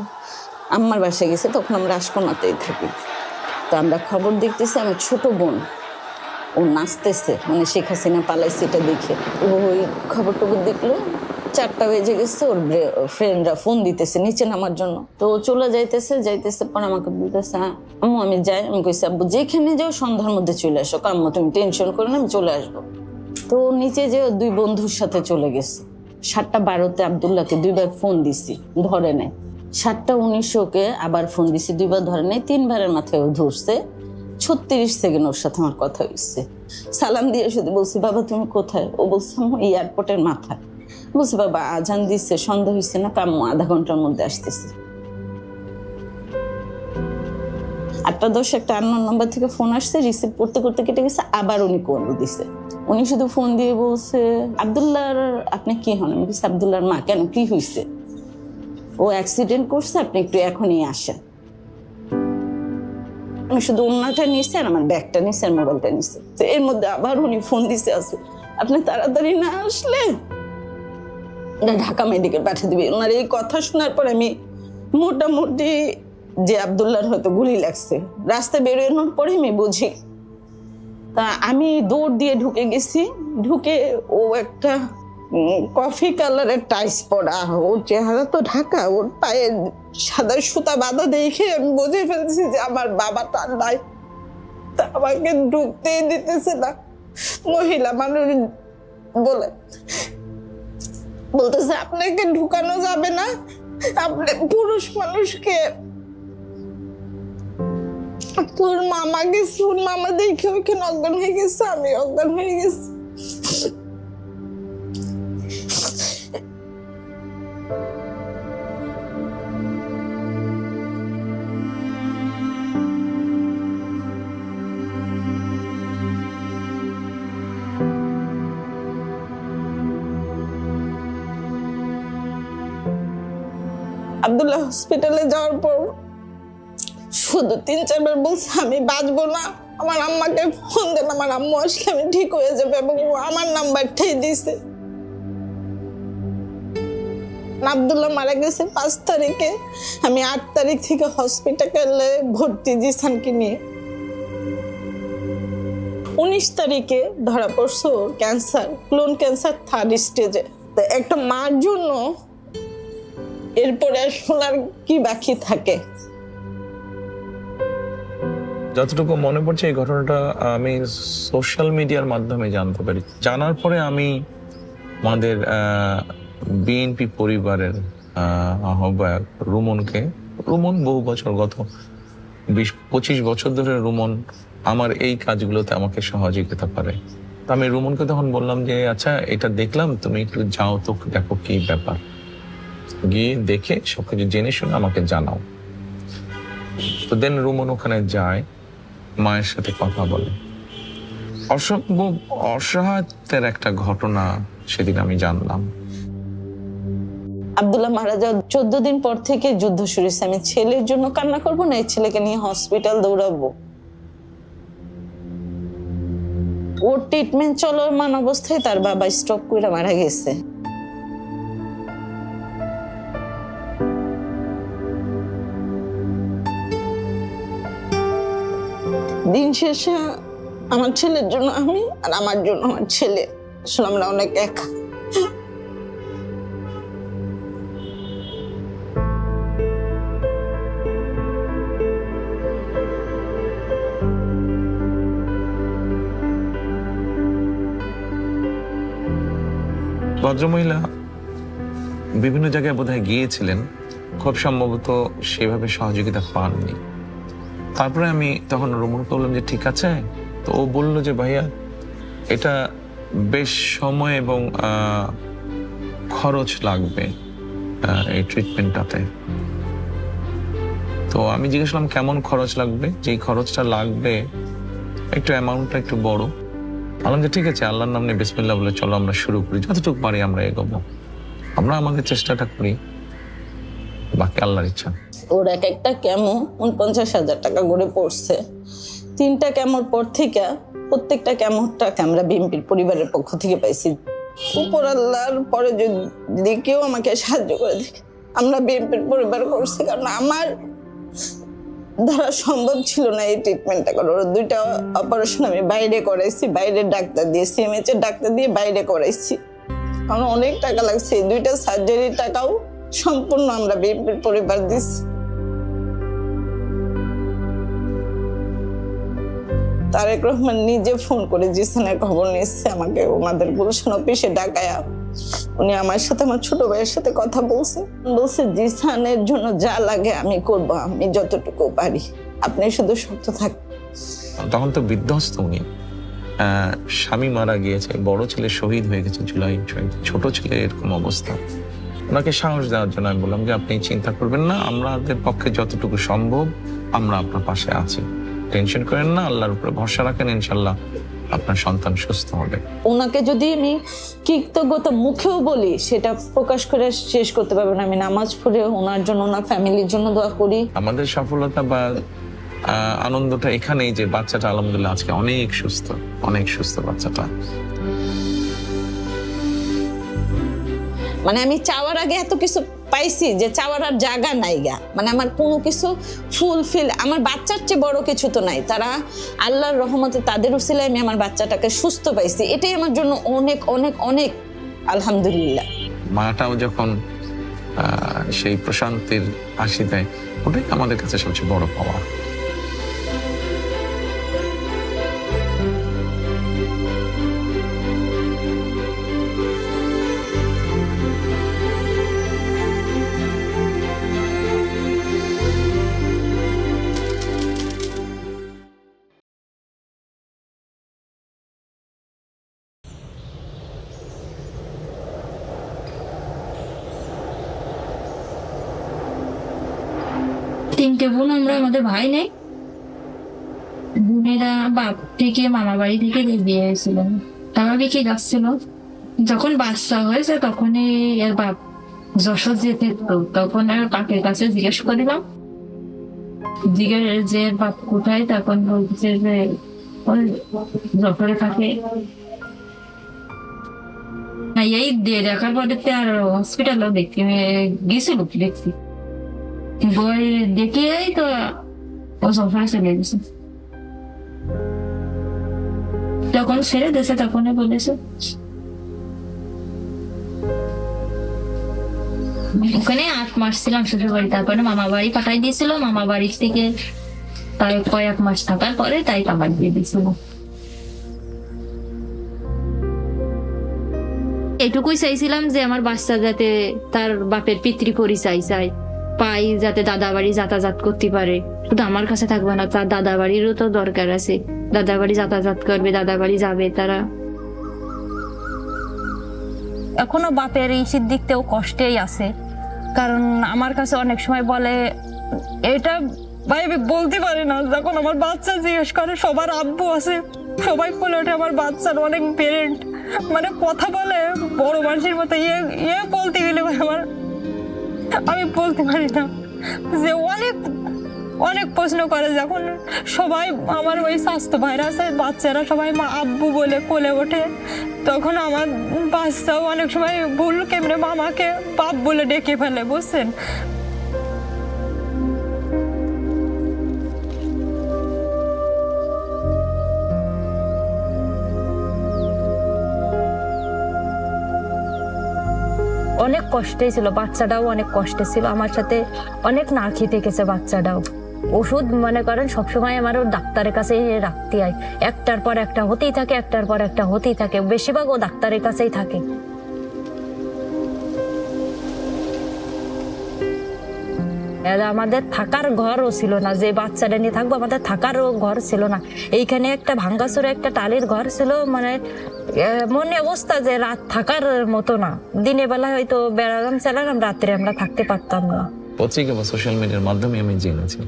আম্মার বাসায় গেছে, তখন আমরা আশকোনাতেই থাকি। তো আমরা খবর দেখতেছি আমার ছোট বোন ও নাচতেছে, মানে শেখ হাসিনা পালাইছে এটা দেখে ওই খবর টবর দেখলো। 4টা বেজে গেছে, ওর ফ্রেন্ডরা ফোন দিতেছে নিচে নামার জন্য। তো চলে যাইতেছে পর আমাকে বলতেছে আম্মু আমি যাই। আমি কইছি আব্বু যেখানে যাও সন্ধ্যার মধ্যে চলে আসো, আম্মু তুমি টেনশন করো না, আমি চলে আসবো। তো নিচে যে 2 বন্ধুর সাথে চলে গেছে। 7:12 আব্দুল্লাহকে 2বার ফোন দিছি, ধরে নেয়। 7:19 আবার ফোন দিছি, 2বার ধরে নেয়। 3বারের মাথায় ও ধরছে। 36 সেকেন্ড ওর সাথে আমার কথা হয়েছে। সালাম দিয়ে শুধু বলছি বাবা তুমি কোথায়? ও বলছে আম্মু এয়ারপোর্টের মাথায়। বলছি বাবা আজান দিচ্ছে, সন্ধ্যা হয়েছে না, আম্মু আধা ঘন্টার মধ্যে আসতেছে। 8:10 একটা আননোন নাম্বার থেকে ফোন আসছে, রিসিভ করতে করতে কেটে গেছে। আবার উনি কল দিছে। উনি শুধু ফোন দিয়ে বলছে আব্দুল্লাহর আপনি কি হন? আমি বলছি আব্দুল্লাহর মা। কেন, কি হয়েছে? ও অ্যাক্সিডেন্ট করছে, আপনি একটু এখনই আসেন। আমি শুধু ওনাটা নিয়েছি আর আমার ব্যাগটা নিয়েছি আর মোবাইলটা নিয়েছি। তো এর মধ্যে আবার উনি ফোন দিছে আছে আপনি তাড়াতাড়ি না আসলে ঢাকা মেডিকেল পাঠিয়ে দিবি। ওনার এই কথা শোনার পর আমি মোটামুটি যে আব্দুল্লাহর হয়তো গুলি লাগছে, রাস্তায় বেরোনোর পরে আমি বুঝি। তা আমি দৌড় দিয়ে ঢুকে গেছি। ঢুকে ও একটা কফি কালারের টাইস পরা, ওর চেহারা তো ঢাকা, ওর পায়ে সাদা সুতা বাঁধা দেখে আমি বুঝে ফেলছি যে আমার বাবা তার নাই। তা আমাকে ঢুকতেই দিতেছে না। মহিলা মানুষ বলতেছে আপনাকে ঢুকানো যাবে না, আপনি পুরুষ মানুষকে। তোর মামা গেছে, ওর মামা দেখে ওইখানে অজ্ঞান হয়ে গেছে, আমি অজ্ঞান হয়ে গেছি। আব্দুল্লাহ হসপিটালে যাওয়ার পর শুধু 3-4 বার বলছে আমি বাঁচবো না, আমার আম্মাকে ফোন দেন, আমার আম্মু আসলে আমি ঠিক হয়ে যাবে, এবং ও আমার নাম্বারটাই দিয়েছে। আব্দুল্লাহ মারা গেছে 5 তারিখে, আমি 8 তারিখ থেকে হসপিটালে ভর্তি জিসানকে নিয়ে। 19 তারিখে ধরা পড়ছে ওর ক্যান্সার, ক্লোন ক্যান্সার 3rd স্টেজে। একটা মার জন্য এরপরে আর শোনার কি বাকি থাকে? যতটুকু মনে পড়ছে এই ঘটনাটা আমি সোশ্যাল মিডিয়ার মাধ্যমে জানতে পারি। জানার পরে আমি আমাদের বিএনপি পরিবারের আহ্বায়ক রুমন বহু বছর, গত 20-25 বছর ধরে রুমন আমার এই কাজগুলোতে আমাকে সহযোগিতা করে। তো আমি রুমনকে তখন বললাম যে আচ্ছা এটা দেখলাম, তুমি একটু যাও তো দেখো কি ব্যাপার, গিয়ে দেখে সবকিছু জেনে শুনে আমাকে জানাও। তো দেন রুমন ওখানে যায়, মায়ের সাথে কথা বলে। অসম্ভব অসহায়তার একটা ঘটনা সেদিন আমি জানলাম। আব্দুল্লাহ মারা যাওয়ার 14 দিন পর থেকে যুদ্ধ শুরু হয়েছে। আমি ছেলের জন্য কান্না করবো না, এই ছেলেকে নিয়ে হসপিটাল দৌড়াবো। ওর ট্রিটমেন্ট চলমান অবস্থায় তার বাবা স্ট্রোক করে মারা গেছে। দিন শেষে আমার ছেলের জন্য আমি, আর আমার জন্য আমার ছেলে, আসলে আমরা অনেক একা। ভদ্রমহিলা বিভিন্ন জায়গায় বোধহয় গিয়েছিলেন, খুব সম্ভবত সেভাবে সহযোগিতা পাননি। তারপরে আমি তখন রুমনকে বললাম যে ঠিক আছে। তো ও বলল যে ভাইয়া এটা বেশ সময় এবং খরচ লাগবে এই ট্রিটমেন্টটাতে। তো আমি জিজ্ঞেস করলাম কেমন খরচ লাগবে, যেই খরচটা লাগবে একটু অ্যামাউন্টটা একটু বড়। বললাম যে ঠিক আছে, আল্লাহর নাম নিয়ে বিসমিল্লাহ বলে চলো আমরা শুরু করি, যতটুকু পারি আমরা এগোবো, আমরা আমাদের চেষ্টাটা করি, বাকি আল্লাহর ইচ্ছা। ওর এক একটা কেমো 49,000 টাকা করে পড়ছে। 3টা কেমোর পর থেকে প্রত্যেকটা কেমোটা আমরা বিএনপির পরিবারের পক্ষ থেকে পাইছি। উপর আল্লাহর পরে যদি কেউ আমাকে সাহায্য করে দেখে, আমরা বিএনপির পরিবার করছি, কারণ আমার দ্বারা সম্ভব ছিল না এই ট্রিটমেন্টটা করার। 2টা অপারেশন আমি বাইরে করাইছি, বাইরের ডাক্তার দিয়ে, সিএমএইচ এর ডাক্তার দিয়ে বাইরে করাইছি, কারণ অনেক টাকা লাগছে। এই 2টা সার্জারির টাকাও সম্পূর্ণ আমরা বিএনপির পরিবার দিচ্ছি। তারেক রহমান নিজে ফোন করে জিসানের খবর নিচ্ছে আমাকে, ওনাদের গুলশান অফিসে ডাকায়া উনি আমার সাথে, আমার ছোট ভাইয়ের সাথে কথা বলছে জিসানের জন্য যা লাগে আমি করবো, আমি যতটুকু পারি, আপনি শুধু শক্ত থাকুন। তখন তো বিধ্বস্ত উনি, স্বামী মারা গিয়েছে, বড় ছেলে শহীদ হয়ে গেছে জুলাই, ছোট ছেলে এরকম অবস্থা। ওনাকে সাহস দেওয়ার জন্য আমি বললাম যে আপনি চিন্তা করবেন না, আমাদের পক্ষে যতটুকু সম্ভব আমরা আপনার পাশে আছি, টেনশন করেন না, আল্লাহর উপরে ভরসা রাখেন, ইনশাল্লাহ আপনার সন্তান সুস্থ হবে। ওনাকে যদি আমি কৃতজ্ঞতা মুখেও বলি সেটা প্রকাশ করে শেষ করতে পারবো না। আমি নামাজ পড়ে ওনার জন্য, ওনার ফ্যামিলির জন্য দোয়া করি। আমাদের সফলতা বা আনন্দটা এখানেই যে বাচ্চাটা আলহামদুলিল্লাহ আজকে অনেক সুস্থ বাচ্চাটা। মানে আমি চাওয়ার আগে এত কিছু পাইছি যে চাওয়ার আর জায়গা নাই গা, মানে আমার কোনো কিছু ফুলফিল, আমার বাচ্চার চেয়ে বড় কিছু তো নাই। তারা আল্লাহর রহমতে তাদের উসিলায় আমি আমার বাচ্চাটাকে সুস্থ পাইছি, এটাই আমার জন্য অনেক অনেক অনেক আলহামদুলিল্লাহ। মাটাও যখন সেই প্রশান্তির হাসি দেয়, ওটাই আমাদের কাছে সবচেয়ে বড় পাওয়া। তিনটে বোন আমরা, আমাদের ভাই নেই। বোনেরা বাপ থেকে মামা বাড়ি থেকে বিয়ে হয়েছিলেন, তারা বিকে যাচ্ছিল। যখন বাচ্চা হয়েছে তখনই এর বাপ যশোর যেতে তো তখন আর কাকের কাছে জিজ্ঞেস করিলাম, যে বাপ কোথায়, তখন বলছে যে ওই যশোরে থাকে। এই দেখার পরে আর হসপিটালও দেখতে গেছিল, দেখছি বই দেখে তো ও যশোরে চলে গেছে। তখন ছেড়ে দিয়েছে, তখনই বলেছে। ওখানে 8 মাস ছিলাম শ্বশুর বাড়ি, তারপরে মামা বাড়ি পাঠাই দিয়েছিল। মামা বাড়ি থেকে তাই কয়েক মাস থাকার পরে তাই আবার দিয়ে দিয়েছিল। এটুকুই চাইছিলাম যে আমার বাচ্চা যাতে তার বাপের পিতৃ পরিচয় পাই, যাতে দাদা বাড়ি যাতায়াত করতে পারে। শুধু আমার কাছে থাকবে না, তার দাদা বাড়িরও তো দরকার আছে। দাদা বাড়ি যাতায়াত করবে, দাদা বাড়ি যাবে তারা। এখনো বাপের ইসির দিক থেকেও কষ্টেই আছে, কারণ আমার কাছে অনেক সময় বলে, এটা ভাই আমি বলতে পারি না। যখন আমার বাচ্চা জিজ্ঞেস করে, সবার আব্বু আছে, সবাই বলে ওঠে আমার বাচ্চার অনেক পেরেন্ট, মানে কথা বলে বড় মানুষের মতো। ইয়ে বলতে গেলে আমি বলতে পারি না, যে অনেক অনেক প্রশ্ন করে। যখন সবাই আমার ওই স্বাস্থ্য ভাইরা আছে, বাচ্চারা সবাই মা আব্বু বলে কোলে ওঠে, তখন আমার বাচ্চাও অনেক সময় ভুল কেমনে মামাকে বাপ বলে ডেকে ফেলে, বুঝছেন। অনেক কষ্টে ছিল, বাচ্চাটাও অনেক কষ্টে ছিল। আমার সাথে অনেক না খেতে গেছে বাচ্চাটাও। ওষুধ মনে করেন সবসময় আমার ডাক্তারের কাছে রাখতে হয়, একটার পর একটা হতেই থাকে, একটার পর একটা হতেই থাকে। বেশিরভাগ ও ডাক্তারের কাছেই থাকে। আমাদের থাকার ঘরও ছিল না, যে বাচ্চাটা নিয়ে থাকবো আমাদের থাকারও ঘর ছিল না। এইখানে একটা ভাঙ্গাচুরে একটা টালির ঘর ছিল, মানে মনে অবস্থা যে রাত থাকার মতো না। দিনের বেলা হয়তো বেড়ালাম চালালাম, রাত্রে আমরা থাকতে পারতাম না। পত্রিকা বা সোশ্যাল মিডিয়ার মাধ্যমে আমি জেনেছি।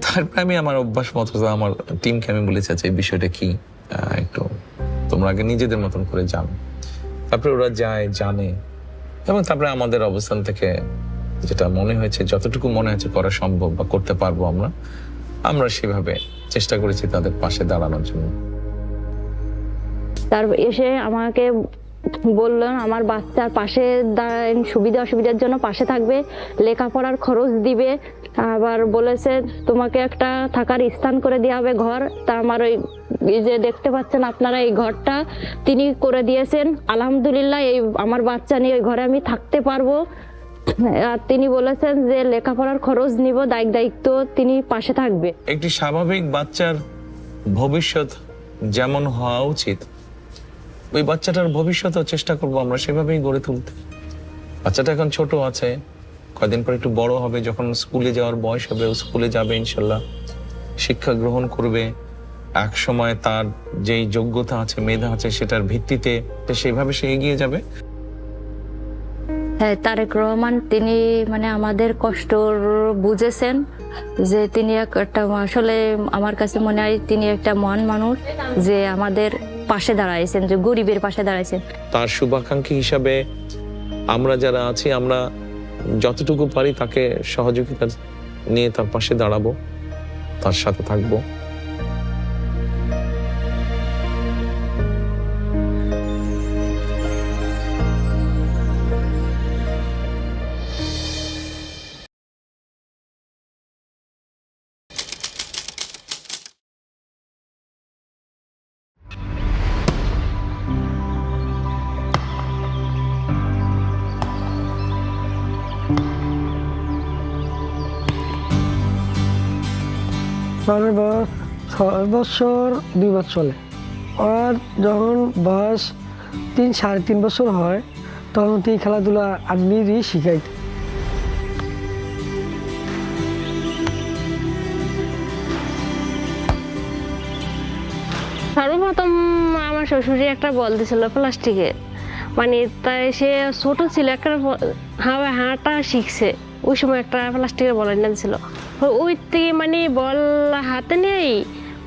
তারপরে আমি আমার অভ্যাস মতো আমার টিমকে আমি বলেছি, আচ্ছা এই বিষয়টা কি, একটু তোমরা আগে নিজেদের মতন করে জানো। তারপরে ওরা যায়, জানে, এবং তারপরে আমাদের অবস্থান থেকে যেটা মনে হয়েছে, যতটুকু মনে হয়েছে করা সম্ভব বা করতে পারবো আমরা সেভাবে চেষ্টা করেছি তাদের পাশে দাঁড়ানোর জন্য। তার এসে আমাকে বললেন আমার বাচ্চার পাশে সুবিধা অসুবিধার জন্য পাশে থাকবে, লেখাপড়ার খরচ দিবে, আবার বলেছে তোমাকে একটা থাকার স্থান করে দেওয়া হবে, ঘর। তা আমার ওই যে দেখতে পাচ্ছেন আপনারা, এই ঘরটা তিনি করে দিয়েছেন। আলহামদুলিল্লাহ, এই আমার বাচ্চা নিয়ে ওই ঘরে আমি থাকতে পারবো। আর তিনি বলেছেন যে লেখাপড়ার খরচ নিব, দায়িত্ব তিনি পাশে থাকবে। একটি স্বাভাবিক বাচ্চার ভবিষ্যৎ যেমন হওয়া উচিত, ওই বাচ্চাটার ভবিষ্যৎও চেষ্টা করবো আমরা সেভাবেই গড়ে তুলতে। বাচ্চাটা এখন ছোট আছে, কয়দিন পর একটু বড় হবে, যখন স্কুলে যাওয়ার বয়স হবে ও স্কুলে যাবে ইনশাল্লাহ, শিক্ষা গ্রহণ করবে। এক সময় তার যেই যোগ্যতা আছে, মেধা আছে, সেটার ভিত্তিতে সেইভাবে সে এগিয়ে যাবে। হ্যাঁ, তারেক রহমান তিনি মানে আমাদের কষ্ট বুঝেছেন, যে তিনি একটা আসলে আমার কাছে মনে হয় তিনি একটা মহান মানুষ, যে আমাদের পাশে দাঁড়াইছেন, যে গরিবের পাশে দাঁড়াইছেন। তার শুভাকাঙ্ক্ষী হিসাবে আমরা যারা আছি, আমরা যতটুকু পারি তাকে সহযোগিতা নিয়ে তার পাশে দাঁড়াবো, তার সাথে থাকবো। ছোটের বয়স 6 বছর 2 মাস চলে। আর যখন বয়স 3-3.5 বছর হয়, তখন তুই খেলাধুলা আমি শিখাই। সর্বপ্রথম আমার শ্বশুরি একটা বল দিয়েছিল প্লাস্টিকের, মানে তাই সে ছোট ছিল, একটা হাঁটা শিখছে, ওই সময় একটা প্লাস্টিকের বল এনে দিয়েছিল। ওই থেকে মানে বল হাতে নেই,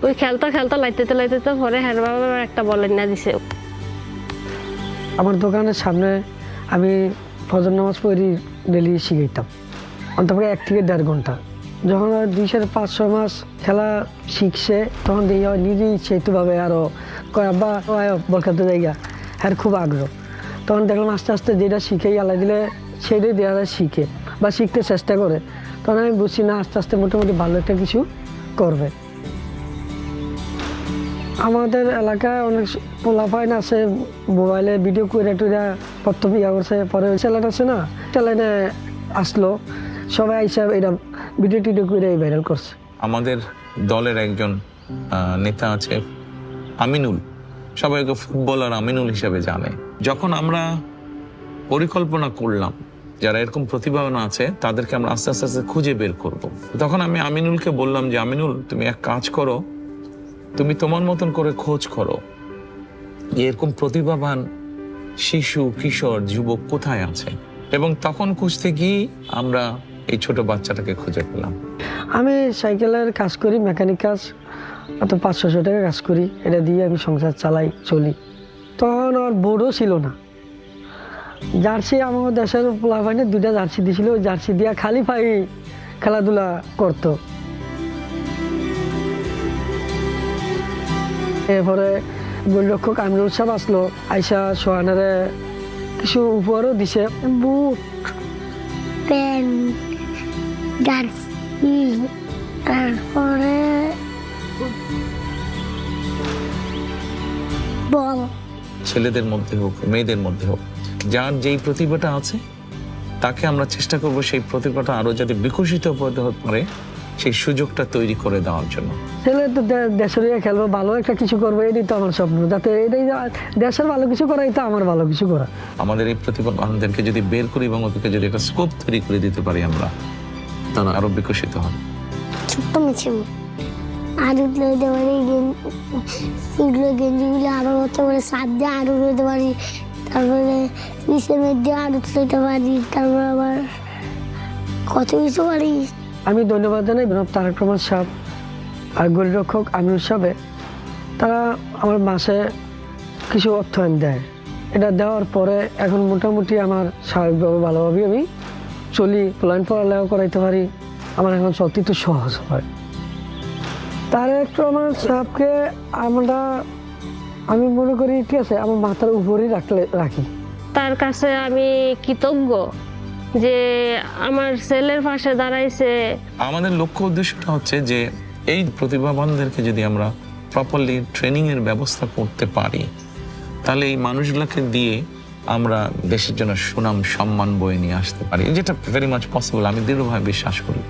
ওই খেলতে লাইতে পরে হ্যাঁ বাবা একটা বল এনে দিছে। আমার দোকানের সামনে আমি ফজর নামাজ পড়ি ডেলি শিখাইতাম অন্তত 1 থেকে 1.5 ঘন্টা। যখন 2-5-6 মাস খেলা শিখছে তখন দেখি নিজেই ইচ্ছাইতভাবে আরও কয় আব্বা বল খেলতে জায়গা হ্যাঁ খুব আগ্রহ। তখন দেখলাম আস্তে আস্তে যেটা শিখে আল্লাহ দিলে সেটাই দেওয়া শিখে বা শিখতে চেষ্টা করে। তখন আমি বুঝছি না আস্তে আস্তে মোটামুটি ভালো একটা কিছু করবে। আমাদের এলাকায় অনেক পোলাপাইন আছে মোবাইলে ভিডিও করে টুরা প্রথম ইয়া করছে, পরে চ্যানেল আছে না চ্যানেলে আসলো সবাই হিসাবে এটা ভিডিও টিডিও করে ভাইরাল করছে। আমাদের দলের একজন নেতা আছে আমিনুল, সবাই ওকে ফুটবলার আমিনুল হিসেবে জানে। যখন আমরা পরিকল্পনা করলাম যারা এরকম প্রতিভাবান আছে তাদেরকে আমরা আস্তে আস্তে আস্তে খুঁজে বের করব, তখন আমি আমিনুলকে বললাম যে আমিনুল তুমি এক কাজ করো, তুমি তোমার মতন করে খোঁজ করো এরকম প্রতিভাবান শিশু কিশোর যুবক কোথায় আছে। এবং তখন খুঁজতে গিয়ে আমরা এই ছোট বাচ্চাটাকে খুঁজে পেলাম। আমি সাইকেলের কাজ করি, মেকানিক কাজ, অত 500-600 টাকা কাজ করি, এটা দিয়ে আমি সংসার চালাই চলি। তখন আর বোর্ডও ছিল না, জার্সি আমার দেশের পোলাপাইনে 2টা জার্সি দিয়েছিল, ওই জার্সি দিয়ে খালি পাই খেলাধুলা করতো। এরপরে গোলরক্ষক আমিনুল সাহেব আসলো, আইসা সোহানারে কিছু উপহারও দিছে, বুট, প্যান্ট, জার্সি, তারপরে বল। ছেলেদের মধ্যে হোক মেয়েদের মধ্যে হোক যার যেই প্রতিভাটা আছে তাকে আমরা চেষ্টা করব সেই প্রতিভাটা আরো যাতে বিকশিত হতে পারে সেই সুযোগটা তৈরি করে দেওয়ার জন্য। ছেলে তো দেশের হয়ে খেলবো, ভালো একটা কিছু করবো, এটাই তো আমার স্বপ্ন, যাতে এটাই দেশের ভালো কিছু করাই তো আমার ভালো কিছু করা। আমাদের এই প্রতিভাবানদেরকে যদি বের করি এবং ওদেরকে যদি একটা স্কোপ তৈরি করে দিতে পারি আমরা, তারা আরো বিকশিত হবে। ছোট্ট মিছিল আরো লইতে পারি, সেগুলো গেঞ্জিগুলো আরো হতে পারে, সাত দিয়ে আরো লইতে পারি, তারপরে নিচের মধ্যে আরো লইতে পারি, তারপর আবার কত কিছু পারি। আমি ধন্যবাদ জানাই বিনোদ তারেক রহমান সাহেব আর গোলরক্ষক আমিনুল সাহেবে, তারা আমার মাসে কিছু অর্থায়ন দেয়। এটা দেওয়ার পরে এখন মোটামুটি আমার স্বাভাবিকভাবে ভালোভাবে আমি চলি, প্ল্যান পড়ালেও করাইতে পারি, আমার এখন সত্যি তো সহজ হয়। তারেক রহমান সাহেবকে আমি মনে করি ঠিক আছে আমার মাথার উপরেই রাখি। তার কাছে আমি কৃতজ্ঞ যে আমার ছেলের পাশে দাঁড়াইছে। আমাদের লক্ষ্য উদ্দেশ্যটা হচ্ছে যে এই প্রতিভাবানদেরকে যদি আমরা প্রপারলি ট্রেনিং এর ব্যবস্থা করতে পারি তাহলে এই মানুষগুলোকে দিয়ে আমরা দেশের জন্য সুনাম সম্মান বয়ে নিয়ে আসতে পারি, যেটা ভেরি মাচ পসিবল, আমি দৃঢ়ভাবে বিশ্বাস করি।